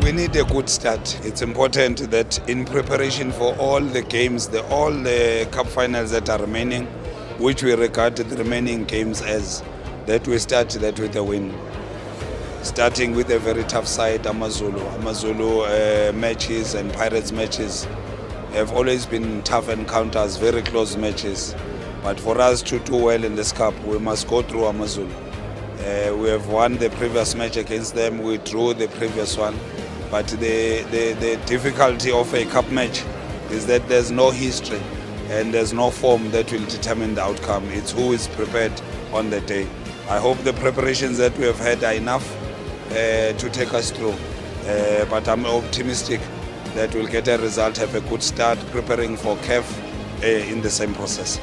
We need a good start. It's important that in preparation for all the games, all the cup finals that are remaining, which we regard the remaining games as, that we start that with a win. Starting with a very tough side, AmaZulu. AmaZulu matches and Pirates matches have always been tough encounters, very close matches. But for us to do well in this cup, we must go through AmaZulu. We have won the previous match against them, we drew the previous one. But the difficulty of a cup match is that there's no history and there's no form that will determine the outcome. It's who is prepared on the day. I hope the preparations that we have had are enough to take us through. But I'm optimistic that we'll get a result, have a good start, preparing for CAF in the same process.